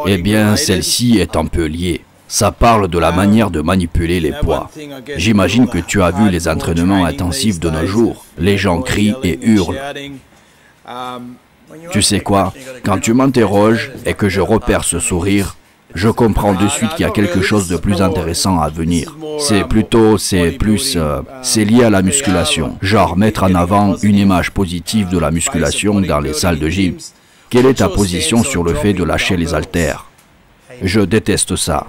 Eh bien, celle-ci est un peu liée. Ça parle de la manière de manipuler les poids. J'imagine que tu as vu les entraînements intensifs de nos jours. Les gens crient et hurlent. Tu sais quoi? Quand tu m'interroges et que je repère ce sourire, je comprends de suite qu'il y a quelque chose de plus intéressant à venir. C'est lié à la musculation. Genre mettre en avant une image positive de la musculation dans les salles de gym. Quelle est ta position sur le fait de lâcher les haltères? Je déteste ça.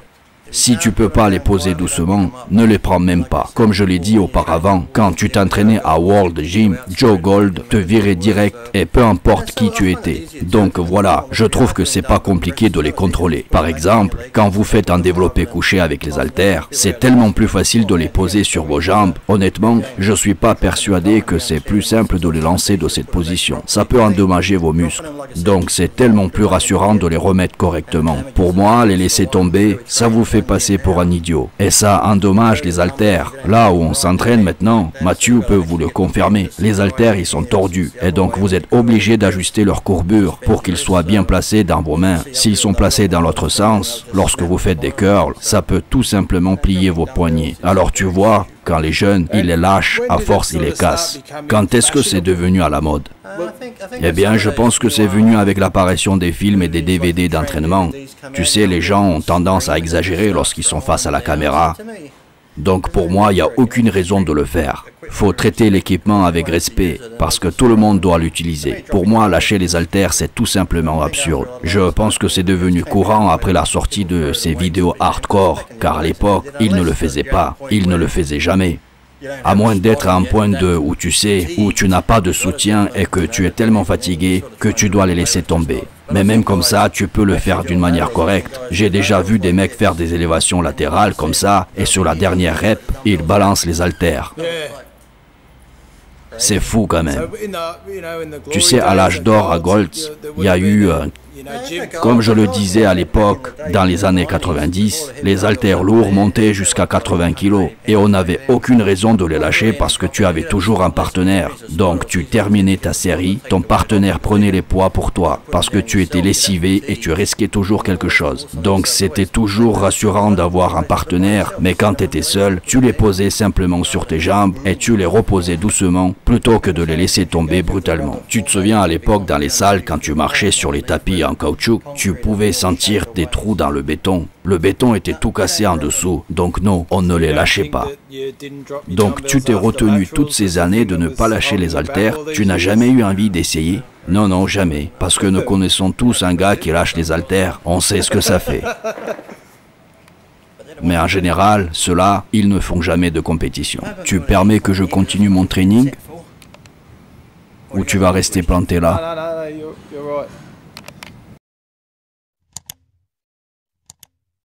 Si tu peux pas les poser doucement, ne les prends même pas. Comme je l'ai dit auparavant, quand tu t'entraînais à World Gym, Joe Gold te virait direct et peu importe qui tu étais. Donc voilà, je trouve que c'est pas compliqué de les contrôler. Par exemple, quand vous faites un développé couché avec les haltères, c'est tellement plus facile de les poser sur vos jambes. Honnêtement, je suis pas persuadé que c'est plus simple de les lancer de cette position. Ça peut endommager vos muscles. Donc c'est tellement plus rassurant de les remettre correctement. Pour moi, les laisser tomber, ça vous fait passer pour un idiot. Et ça endommage les haltères. Là où on s'entraîne maintenant, Mathieu peut vous le confirmer, les haltères ils sont tordus. Et donc vous êtes obligé d'ajuster leur courbure pour qu'ils soient bien placés dans vos mains. S'ils sont placés dans l'autre sens, lorsque vous faites des curls, ça peut tout simplement plier vos poignets. Alors tu vois, quand les jeunes, ils les lâchent, à force ils les cassent. Quand est-ce que c'est devenu à la mode? Eh bien, je pense que c'est venu avec l'apparition des films et des DVD d'entraînement. Tu sais, les gens ont tendance à exagérer lorsqu'ils sont face à la caméra. Donc pour moi, il n'y a aucune raison de le faire. Faut traiter l'équipement avec respect, parce que tout le monde doit l'utiliser. Pour moi, lâcher les haltères, c'est tout simplement absurde. Je pense que c'est devenu courant après la sortie de ces vidéos hardcore, car à l'époque, ils ne le faisaient pas, ils ne le faisaient jamais. À moins d'être à un point où tu sais, où tu n'as pas de soutien et que tu es tellement fatigué que tu dois les laisser tomber. Mais même comme ça, tu peux le faire d'une manière correcte. J'ai déjà vu des mecs faire des élévations latérales comme ça, et sur la dernière rep, ils balancent les haltères. C'est fou quand même. Tu sais, à l'âge d'or à Goltz, il y a eu, comme je le disais à l'époque, dans les années 90, les haltères lourds montaient jusqu'à 80 kg et on n'avait aucune raison de les lâcher parce que tu avais toujours un partenaire. Donc tu terminais ta série, ton partenaire prenait les poids pour toi parce que tu étais lessivé et tu risquais toujours quelque chose. Donc c'était toujours rassurant d'avoir un partenaire, mais quand tu étais seul, tu les posais simplement sur tes jambes et tu les reposais doucement plutôt que de les laisser tomber brutalement. Tu te souviens à l'époque dans les salles, quand tu marchais sur les tapis en caoutchouc, tu pouvais sentir des trous dans le béton. Le béton était tout cassé en dessous, donc non, on ne les lâchait pas. Donc tu t'es retenu toutes ces années de ne pas lâcher les haltères, tu n'as jamais eu envie d'essayer? Non, non, jamais, parce que nous connaissons tous un gars qui lâche les haltères, on sait ce que ça fait. Mais en général, ceux-là, ils ne font jamais de compétition. Tu permets que je continue mon training? Ou tu vas rester planté là?